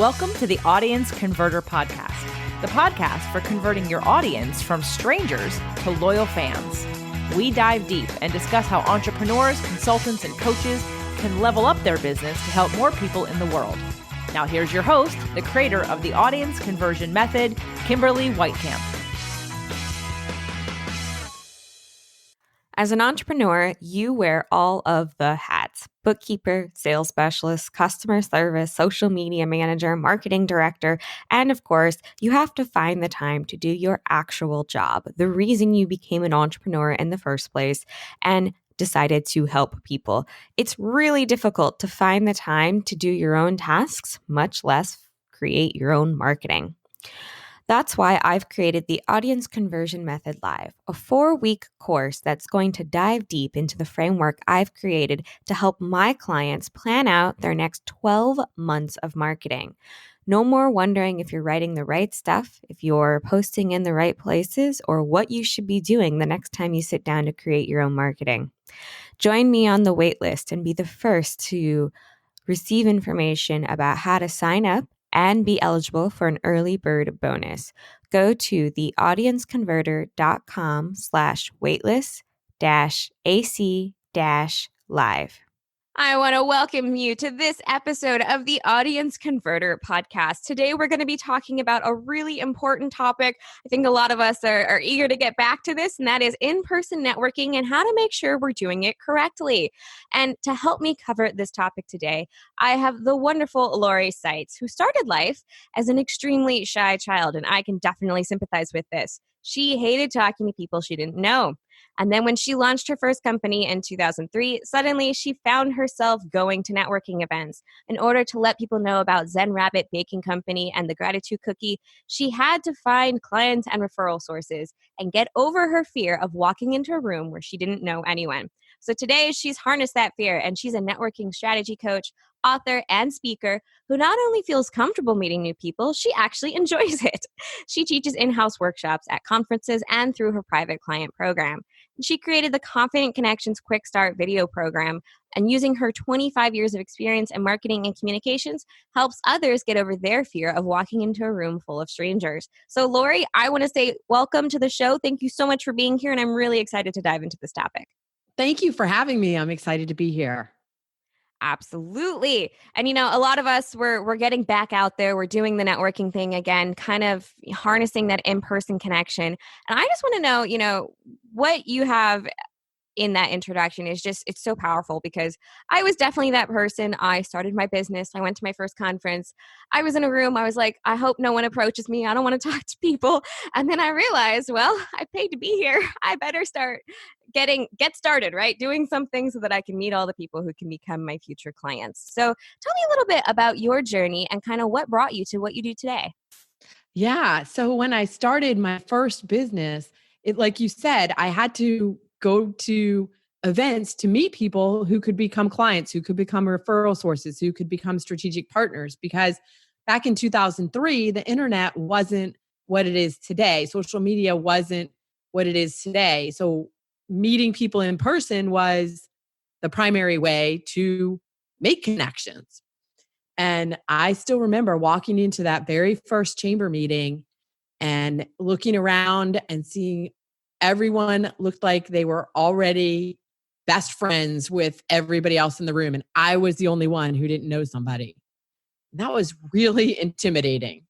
Welcome to the Audience Converter Podcast, the podcast for converting your audience from strangers to loyal fans. We dive deep and discuss how entrepreneurs, consultants, and coaches can level up their business to help more people in the world. Now here's your host, the creator of the Audience Conversion Method, Kimberly Weitkamp. As an entrepreneur, you wear all of the hats: bookkeeper, sales specialist, customer service, social media manager, marketing director, and of course, you have to find the time to do your actual job, the reason you became an entrepreneur in the first place and decided to help people. It's really difficult to find the time to do your own tasks, much less create your own marketing. That's why I've created the Audience Conversion Method Live, a 4-week course that's going to dive deep into the framework I've created to help my clients plan out their next 12 months of marketing. No more wondering if you're writing the right stuff, if you're posting in the right places, or what you should be doing the next time you sit down to create your own marketing. Join me on the waitlist and be the first to receive information about how to sign up and be eligible for an early bird bonus. Go to theaudienceconverter.com/waitlist-AC-live. I want to welcome you to this episode of the Audience Converter Podcast. Today, we're going to be talking about a really important topic. I think a lot of us are eager to get back to this, and that is in-person networking and how to make sure we're doing it correctly. And to help me cover this topic today, I have the wonderful Lori Saitz, who started life as an extremely shy child, and I can definitely sympathize with this. She hated talking to people she didn't know. And then when she launched her first company in 2003, suddenly she found herself going to networking events. In order to let people know about Zen Rabbit Baking Company and the Gratitude Cookie, she had to find clients and referral sources and get over her fear of walking into a room where she didn't know anyone. So today she's harnessed that fear, and she's a networking strategy coach, author, and speaker who not only feels comfortable meeting new people, she actually enjoys it. She teaches in-house workshops at conferences and through her private client program. She created the Confident Connections Quick Start video program, and using her 25 years of experience in marketing and communications, helps others get over their fear of walking into a room full of strangers. So Lori, I want to say welcome to the show. Thank you so much for being here, and I'm really excited to dive into this topic. Thank you for having me. I'm excited to be here. Absolutely. And, a lot of us, we're getting back out there. We're doing the networking thing again, kind of harnessing that in-person connection. And I just want to know, what you have in that introduction is just, it's so powerful, because I was definitely that person. I started my business. I went to my first conference. I was in a room. I was like, I hope no one approaches me. I don't want to talk to people. And then I realized, well, I paid to be here. I better get started, right? Doing something so that I can meet all the people who can become my future clients. So tell me a little bit about your journey and kind of what brought you to what you do today. Yeah. So when I started my first business, like you said, I had to go to events to meet people who could become clients, who could become referral sources, who could become strategic partners. Because back in 2003, the internet wasn't what it is today. Social media wasn't what it is today. So meeting people in person was the primary way to make connections. And I still remember walking into that very first chamber meeting and looking around and seeing everyone looked like they were already best friends with everybody else in the room. And I was the only one who didn't know somebody. That was really intimidating.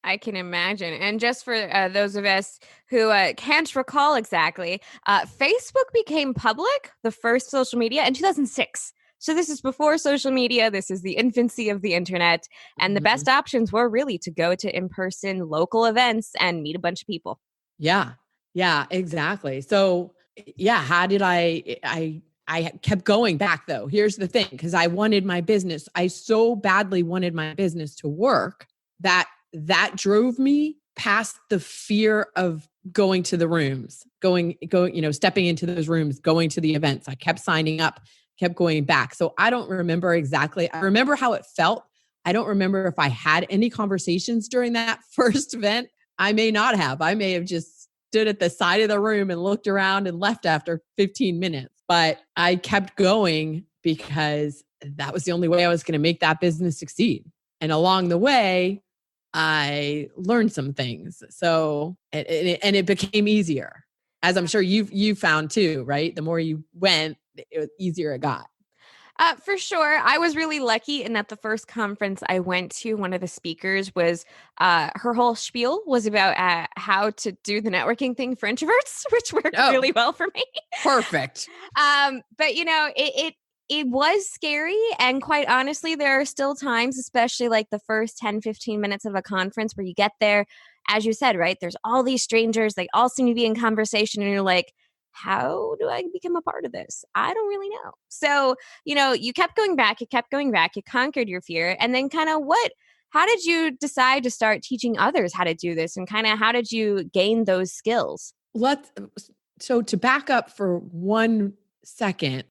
I can imagine. And just for those of us who can't recall exactly, Facebook became public, the first social media, in 2006. So this is before social media. This is the infancy of the internet. And the best options were really to go to in-person local events and meet a bunch of people. Yeah, exactly. So how did I kept going back though. Here's the thing, because I wanted my business. I so badly wanted my business to work that drove me past the fear of going to the rooms, stepping into those rooms, going to the events. I kept signing up, kept going back. So I don't remember exactly. I remember how it felt. I don't remember if I had any conversations during that first event. I may not have. I may have just stood at the side of the room and looked around and left after 15 minutes. But I kept going because that was the only way I was going to make that business succeed. And along the way, I learned some things. So, and it became easier, as I'm sure you found too, right? The more you went, the easier it got. For sure. I was really lucky in that the first conference I went to, one of the speakers was, her whole spiel was about how to do the networking thing for introverts, which worked really well for me. Perfect. But it was scary. And quite honestly, there are still times, especially like the first 10, 15 minutes of a conference where you get there, as you said, right? There's all these strangers, they all seem to be in conversation and you're like, how do I become a part of this? I don't really know. So, you kept going back, you conquered your fear. And then how did you decide to start teaching others how to do this? And how did you gain those skills? So to back up for 1 second,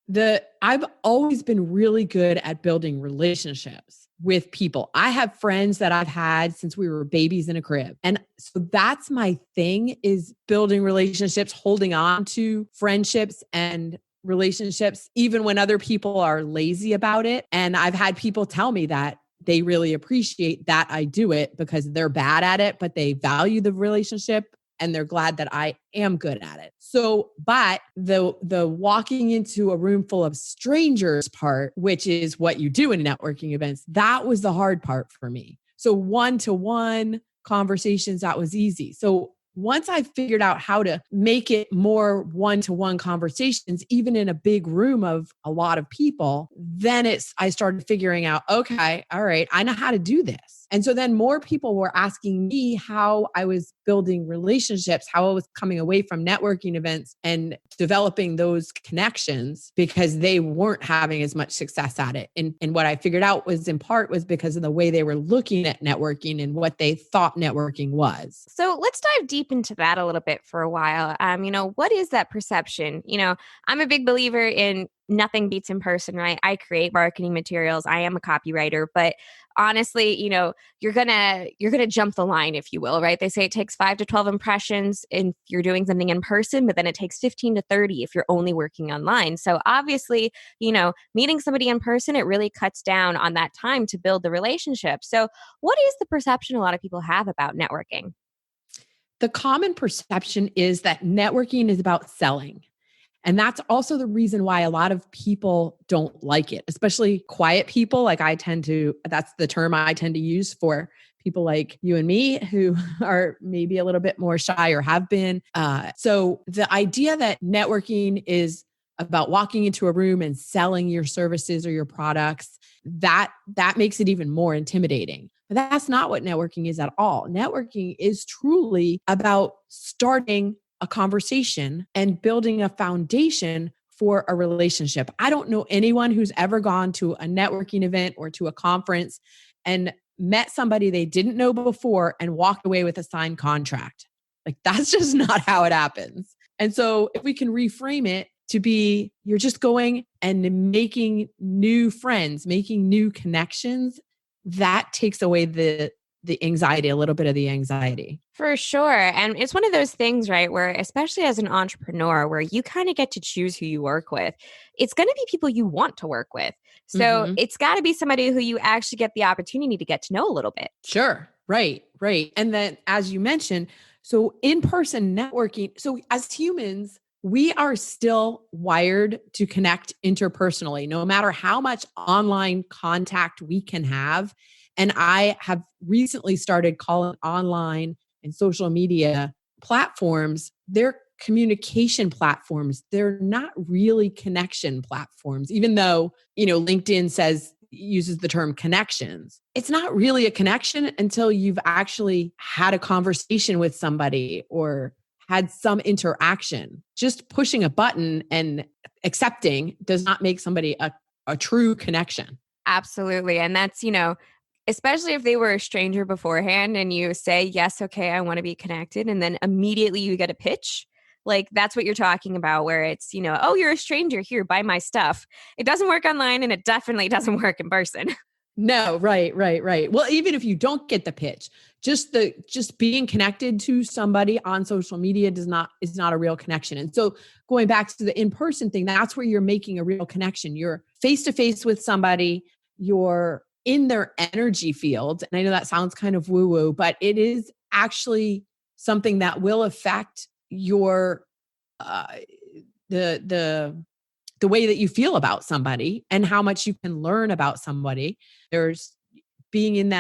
I've always been really good at building relationships with people. I have friends that I've had since we were babies in a crib. And so that's my thing, is building relationships, holding on to friendships and relationships, even when other people are lazy about it. And I've had people tell me that they really appreciate that I do it because they're bad at it, but they value the relationship and they're glad that I am good at it. So, but the walking into a room full of strangers part, which is what you do in networking events, that was the hard part for me. So one-to-one conversations, that was easy. So once I figured out how to make it more one-to-one conversations, even in a big room of a lot of people, then I started figuring out, okay, all right, I know how to do this. And so then more people were asking me how I was building relationships, how I was coming away from networking events and developing those connections, because they weren't having as much success at it. And what I figured out was in part was because of the way they were looking at networking and what they thought networking was. So let's dive deep into that a little bit for a while. What is that perception? I'm a big believer in nothing beats in person, right? I create marketing materials. I am a copywriter, but honestly, you're gonna jump the line, if you will, right? They say it takes 5 to 12 impressions if you're doing something in person, but then it takes 15 to 30 if you're only working online. So obviously, meeting somebody in person, it really cuts down on that time to build the relationship. So what is the perception a lot of people have about networking? The common perception is that networking is about selling. And that's also the reason why a lot of people don't like it, especially quiet people. That's the term I tend to use for people like you and me who are maybe a little bit more shy or have been. So the idea that networking is about walking into a room and selling your services or your products, that makes it even more intimidating. But that's not what networking is at all. Networking is truly about starting a conversation and building a foundation for a relationship. I don't know anyone who's ever gone to a networking event or to a conference and met somebody they didn't know before and walked away with a signed contract. Like, that's just not how it happens. And so if we can reframe it to be, you're just going and making new friends, making new connections, that takes away the anxiety, a little bit of the anxiety. For sure. And it's one of those things, right, where especially as an entrepreneur, where you kind of get to choose who you work with. It's going to be people you want to work with. So it's got to be somebody who you actually get the opportunity to get to know a little bit. Sure. Right. And then, as you mentioned, so in-person networking, so as humans, we are still wired to connect interpersonally, no matter how much online contact we can have. And I have recently started calling online and social media platforms, they're communication platforms. They're not really connection platforms, even though, LinkedIn uses the term connections. It's not really a connection until you've actually had a conversation with somebody or had some interaction. Just pushing a button and accepting does not make somebody a true connection. Absolutely. And that's, especially if they were a stranger beforehand and you say, yes, okay, I want to be connected. And then immediately you get a pitch. Like, that's what you're talking about, where it's, oh, you're a stranger, here, buy my stuff. It doesn't work online and it definitely doesn't work in person. No, right. Well, even if you don't get the pitch, just being connected to somebody on social media is not a real connection. And so going back to the in-person thing, that's where you're making a real connection. You're face to face with somebody, you're in their energy field. And I know that sounds kind of woo-woo, but it is actually something that will affect your uh, the way that you feel about somebody and how much you can learn about somebody. There's being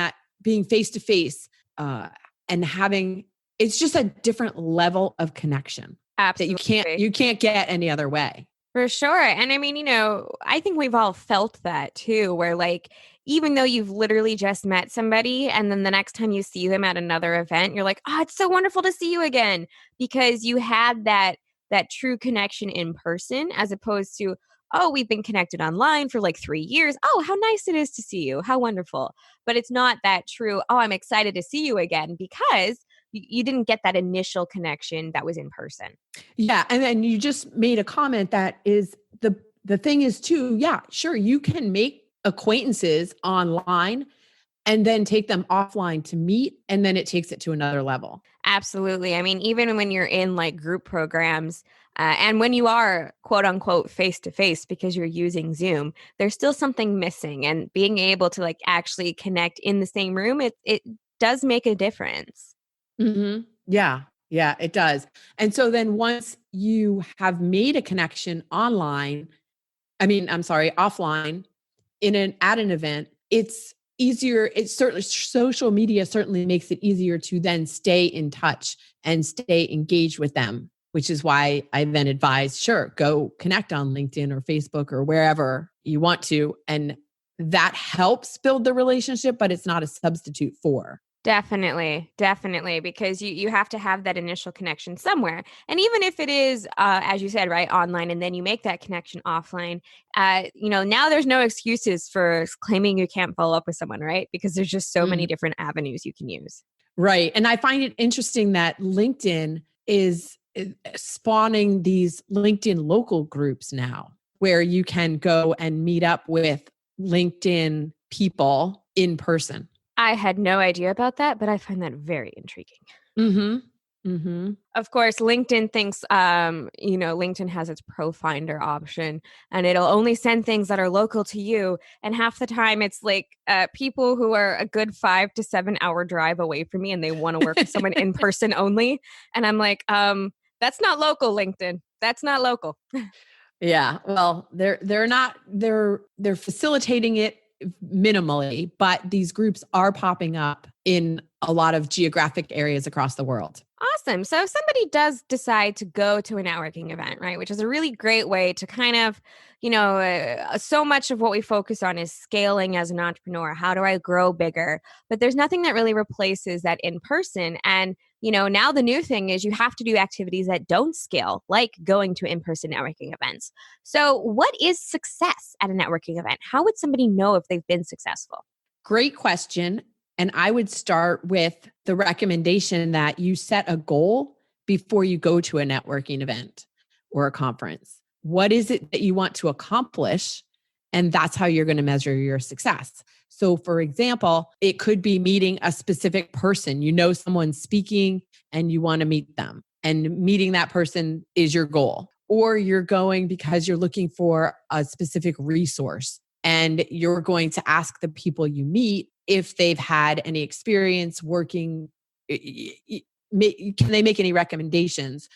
face to face and having, it's just a different level of connection Absolutely. that you can't get any other way. For sure. And I mean, I think we've all felt that too, where like, even though you've literally just met somebody and then the next time you see them at another event, you're like, oh, it's so wonderful to see you again, because you had that true connection in person, as opposed to, oh, we've been connected online for like 3 years. Oh, how nice it is to see you. How wonderful. But it's not that true. Oh, I'm excited to see you again, because you didn't get that initial connection that was in person. Yeah. And then you just made a comment that is the thing is too, yeah, sure. You can make acquaintances online and then take them offline to meet. And then it takes it to another level. Absolutely. I mean, even when you're in like group programs and when you are quote unquote face to face because you're using Zoom, there's still something missing. And being able to like actually connect in the same room, it does make a difference. Mm-hmm. Yeah. Yeah, it does. And so then once you have made a connection online, offline at an event, it's easier. It's certainly, social media certainly makes it easier to then stay in touch and stay engaged with them, which is why I then advise, sure, go connect on LinkedIn or Facebook or wherever you want to. And that helps build the relationship, but it's not a substitute for. Definitely, definitely, because you have to have that initial connection somewhere. And even if it is, as you said, right, online, and then you make that connection offline, now there's no excuses for claiming you can't follow up with someone, right? Because there's just so many different avenues you can use. Right. And I find it interesting that LinkedIn is spawning these LinkedIn local groups now where you can go and meet up with LinkedIn people in person. I had no idea about that, but I find that very intriguing. Mm-hmm. Mm-hmm. Of course, LinkedIn thinks, LinkedIn has its Pro Finder option, and it'll only send things that are local to you. And half the time, it's like people who are a good 5 to 7 hour drive away from me, and they want to work with someone in person only. And I'm like, that's not local, LinkedIn. That's not local. Yeah. Well, they're facilitating it minimally, but these groups are popping up in a lot of geographic areas across the world. Awesome. So if somebody does decide to go to a networking event, right, which is a really great way to kind of, so much of what we focus on is scaling as an entrepreneur. How do I grow bigger? But there's nothing that really replaces that in person. And, now the new thing is you have to do activities that don't scale, like going to in-person networking events. So what is success at a networking event? How would somebody know if they've been successful? Great question. And I would start with the recommendation that you set a goal before you go to a networking event or a conference. What is it that you want to accomplish? And that's how you're going to measure your success. So, for example, it could be meeting a specific person. Someone's speaking and you want to meet them, and meeting that person is your goal. Or you're going because you're looking for a specific resource, and you're going to ask the people you meet if they've had any experience working. Can they make any recommendations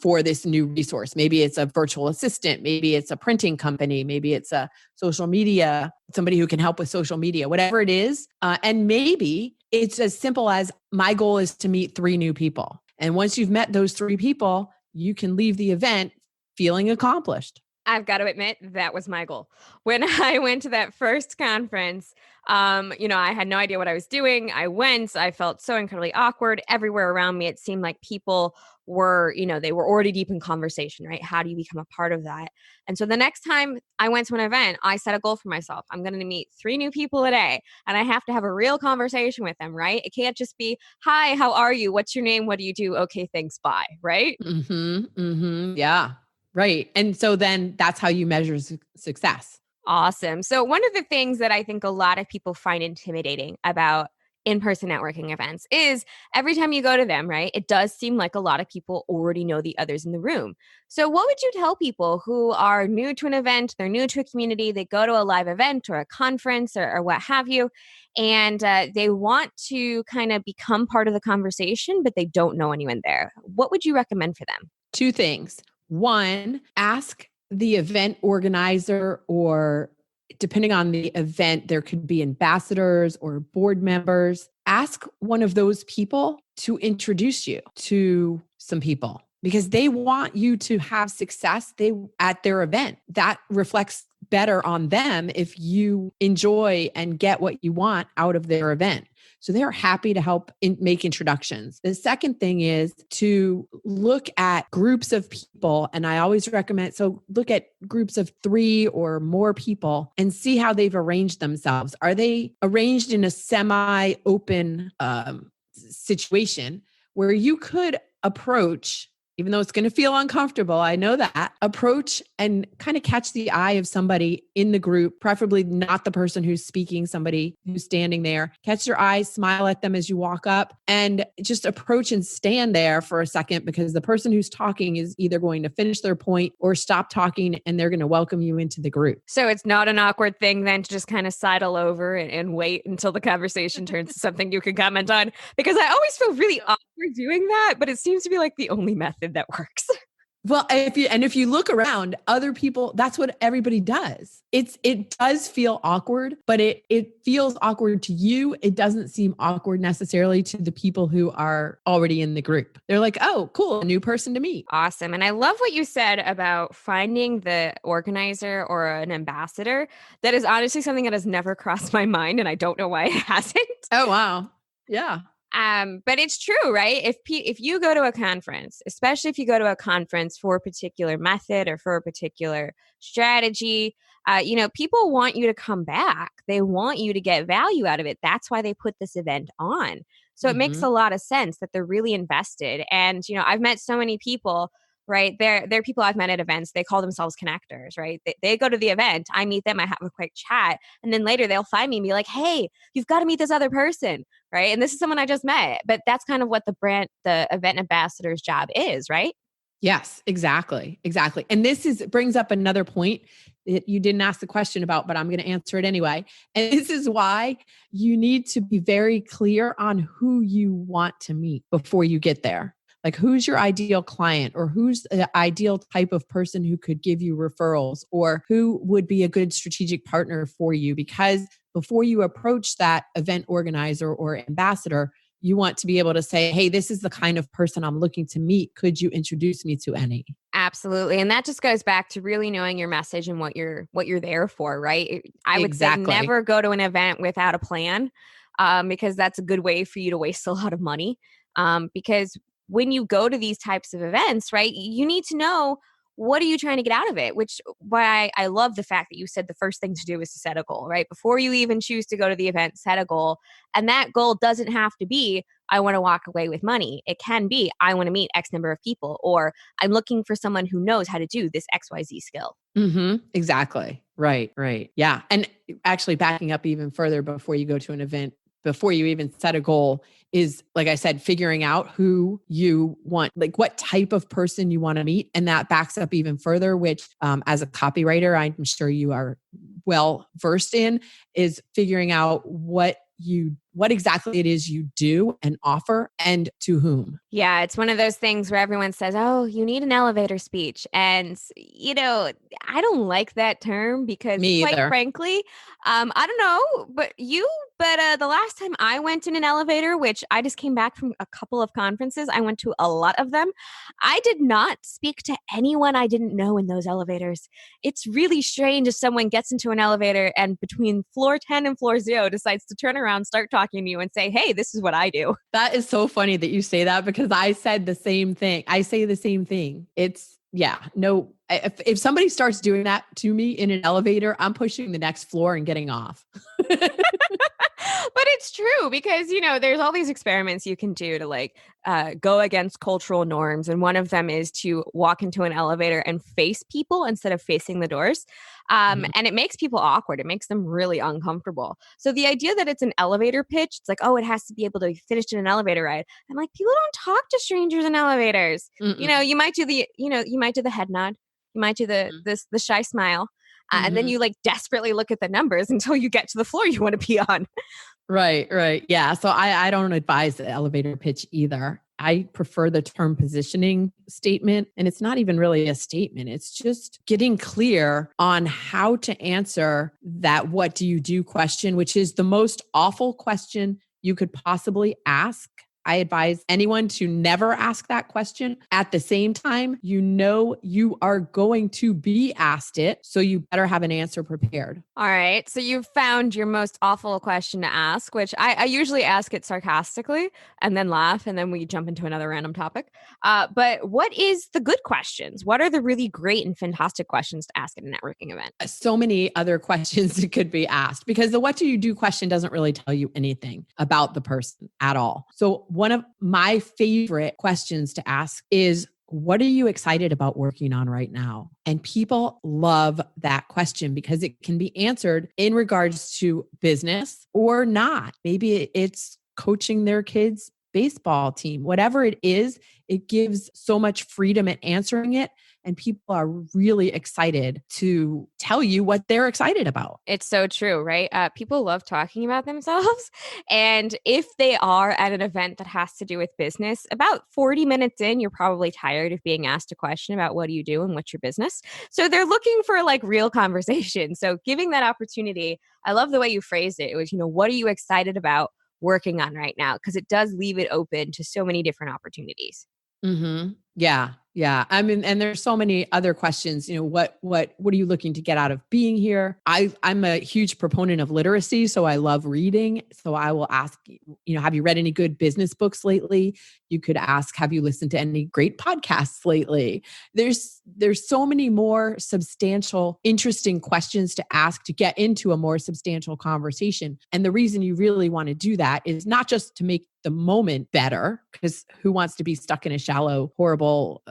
for this new resource? Maybe it's a virtual assistant, maybe it's a printing company, maybe it's a social media, somebody who can help with social media, whatever it is. And maybe it's as simple as, my goal is to meet 3 new people. And once you've met those 3 people, you can leave the event feeling accomplished. I've got to admit, that was my goal. When I went to that first conference, I had no idea what I was doing. I went, I felt so incredibly awkward. Everywhere around me, it seemed like people were, they were already deep in conversation, right? How do you become a part of that? And so the next time I went to an event, I set a goal for myself. I'm going to meet 3 new people a day, and I have to have a real conversation with them, right? It can't just be, hi, how are you? What's your name? What do you do? Okay, thanks, bye, right? Mm-hmm. Mm-hmm. Yeah. Right. And so then that's how you measure success. Awesome. So one of the things that I think a lot of people find intimidating about in-person networking events is every time you go to them, right? It does seem like a lot of people already know the others in the room. So what would you tell people who are new to an event, they're new to a community, they go to a live event or a conference or what have you, and they want to kind of become part of the conversation, but they don't know anyone there? What would you recommend for them? Two things. One, ask the event organizer, or depending on the event, there could be ambassadors or board members. Ask one of those people to introduce you to some people because they want you to have success at their event. That reflects better on them if you enjoy and get what you want out of their event. So they're happy to help make introductions. The second thing is to look at groups of people. And I always recommend, so look at groups of 3 or more people and see how they've arranged themselves. Are they arranged in a semi-open situation where you could approach, even though it's going to feel uncomfortable, I know that, approach and kind of catch the eye of somebody in the group, preferably not the person who's speaking, somebody who's standing there. Catch their eyes, smile at them as you walk up, and just approach and stand there for a second, because the person who's talking is either going to finish their point or stop talking, and they're going to welcome you into the group. So it's not an awkward thing then to just kind of sidle over and wait until the conversation turns to something you can comment on, because I always feel really awkward doing that, but it seems to be like the only method that works. Well, if you look around, other people, that's what everybody does. It does feel awkward, but it feels awkward to you. It doesn't seem awkward necessarily to the people who are already in the group. They're like, oh, cool, a new person to meet. Awesome. And I love what you said about finding the organizer or an ambassador. That is honestly something that has never crossed my mind, and I don't know why it hasn't. Oh, wow. Yeah. But it's true, right? If you go to a conference, especially if you go to a conference for a particular method or for a particular strategy, people want you to come back. They want you to get value out of it. That's why they put this event on. So it makes a lot of sense that they're really invested. And, I've met so many people, right? They're people I've met at events. They call themselves connectors, right? They go to the event. I meet them. I have a quick chat. And then later they'll find me and be like, hey, you've got to meet this other person, right? And this is someone I just met. But that's kind of what the event ambassador's job is, right? Yes, exactly. Exactly. And this brings up another point that you didn't ask the question about, but I'm going to answer it anyway. And this is why you need to be very clear on who you want to meet before you get there. Like, who's your ideal client, or who's the ideal type of person who could give you referrals, or who would be a good strategic partner for you? Because before you approach that event organizer or ambassador, you want to be able to say, hey, this is the kind of person I'm looking to meet. Could you introduce me to any? Absolutely. And that just goes back to really knowing your message and what you're there for, right? I would say never go to an event without a plan, because that's a good way for you to waste a lot of money. Because when you go to these types of events, right, you need to know, what are you trying to get out of it? Which why I love the fact that you said the first thing to do is to set a goal, right? Before you even choose to go to the event, set a goal. And that goal doesn't have to be, I want to walk away with money. It can be, I want to meet X number of people, or I'm looking for someone who knows how to do this XYZ skill. Exactly. Right. Yeah. And actually backing up even further, before you go to an event, before you even set a goal, is, like I said, figuring out who you want, like what type of person you want to meet. And that backs up even further, which as a copywriter, I'm sure you are well versed in, is figuring out what exactly it is you do and offer, and to whom. Yeah, it's one of those things where everyone says, oh, you need an elevator speech. And, I don't like that term, because quite frankly, I don't know, but the last time I went in an elevator, which I just came back from a couple of conferences, I went to a lot of them, I did not speak to anyone I didn't know in those elevators. It's really strange if someone gets into an elevator and between floor 10 and floor 0 decides to turn around, start talking to you and say, hey, this is what I do. That is so funny that you say that, because I said the same thing. I say the same thing. If somebody starts doing that to me in an elevator, I'm pushing the next floor and getting off. But it's true because, there's all these experiments you can do to like go against cultural norms. And one of them is to walk into an elevator and face people instead of facing the doors. And it makes people awkward. It makes them really uncomfortable. So the idea that it's an elevator pitch, it's like, oh, it has to be able to be finished in an elevator ride. I'm like, people don't talk to strangers in elevators. You might do the head nod. You might do the shy smile. And then you like desperately look at the numbers until you get to the floor you want to be on. Right. Yeah. So I don't advise the elevator pitch either. I prefer the term positioning statement. And it's not even really a statement. It's just getting clear on how to answer that what do you do question, which is the most awful question you could possibly ask. I advise anyone to never ask that question. At the same time, you are going to be asked it, so you better have an answer prepared. All right. So you've found your most awful question to ask, which I usually ask it sarcastically and then laugh, and then we jump into another random topic. But what is the good questions? What are the really great and fantastic questions to ask at a networking event? So many other questions that could be asked because the what do you do question doesn't really tell you anything about the person at all. So one of my favorite questions to ask is, what are you excited about working on right now? And people love that question because it can be answered in regards to business or not. Maybe it's coaching their kids' baseball team, whatever it is, it gives so much freedom in answering it. And people are really excited to tell you what they're excited about. It's so true, right? People love talking about themselves. And if they are at an event that has to do with business, about 40 minutes in, you're probably tired of being asked a question about what do you do and what's your business. So they're looking for like real conversation. So giving that opportunity, I love the way you phrased it. It was, what are you excited about working on right now? Because it does leave it open to so many different opportunities. Yeah. I mean, and there's so many other questions, what are you looking to get out of being here? I'm a huge proponent of literacy. So I love reading. So I will ask, have you read any good business books lately? You could ask, have you listened to any great podcasts lately? There's so many more substantial, interesting questions to ask to get into a more substantial conversation. And the reason you really want to do that is not just to make the moment better, because who wants to be stuck in a shallow, horrible,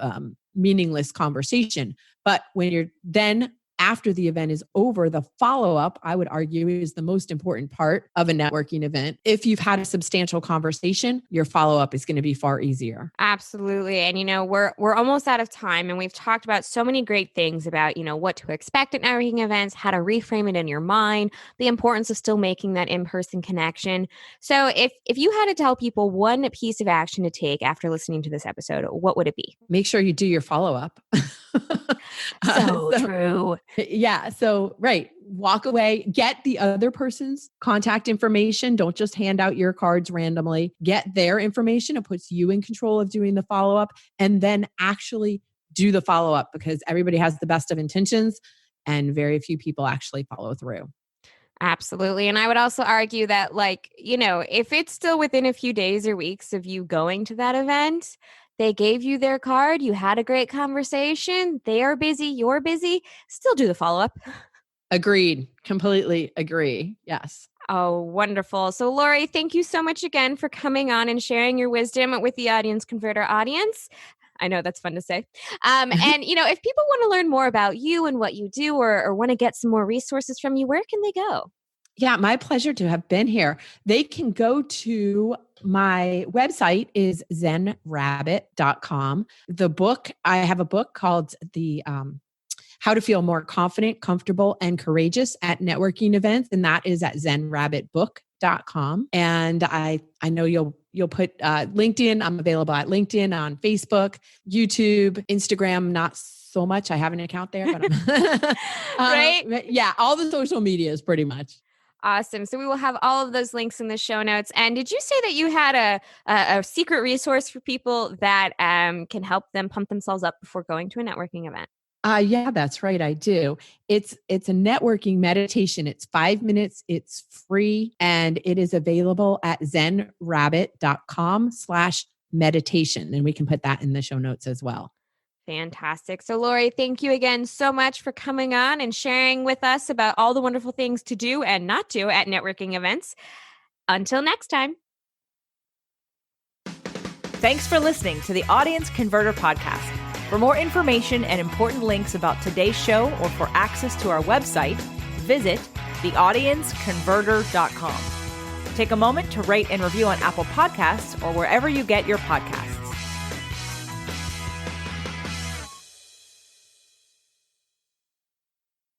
meaningless conversation? But when you're then after the event is over, the follow-up, I would argue, is the most important part of a networking event. If you've had a substantial conversation, your follow-up is going to be far easier. Absolutely. And, we're almost out of time, and we've talked about so many great things about, what to expect at networking events, how to reframe it in your mind, the importance of still making that in-person connection. So if you had to tell people one piece of action to take after listening to this episode, what would it be? Make sure you do your follow-up. So true. Yeah. So, right. Walk away, get the other person's contact information. Don't just hand out your cards randomly. Get their information. It puts you in control of doing the follow-up, and then actually do the follow-up, because everybody has the best of intentions and very few people actually follow through. Absolutely. And I would also argue that, if it's still within a few days or weeks of you going to that event, they gave you their card, you had a great conversation, they are busy, you're busy, still do the follow-up. Agreed. Completely agree. Yes. Oh, wonderful. So Lori, thank you so much again for coming on and sharing your wisdom with the Audience Converter audience. I know that's fun to say. And, if people want to learn more about you and what you do, or want to get some more resources from you, where can they go? Yeah, my pleasure to have been here. They can go to my website is zenrabbit.com. I have a book called How to Feel More Confident, Comfortable, and Courageous at Networking Events. And that is at zenrabbitbook.com. And I know you'll put LinkedIn. I'm available at LinkedIn, on Facebook, YouTube, Instagram, not so much. I have an account there, but right? Yeah, all the social medias pretty much. Awesome. So we will have all of those links in the show notes. And did you say that you had a secret resource for people that can help them pump themselves up before going to a networking event? Yeah, that's right. I do. It's a networking meditation. It's 5 minutes. It's free, and it is available at zenrabbit.com/meditation. And we can put that in the show notes as well. Fantastic. So Lori, thank you again so much for coming on and sharing with us about all the wonderful things to do and not do at networking events. Until next time. Thanks for listening to the Audience Converter Podcast. For more information and important links about today's show or for access to our website, visit theaudienceconverter.com. Take a moment to rate and review on Apple Podcasts or wherever you get your podcasts.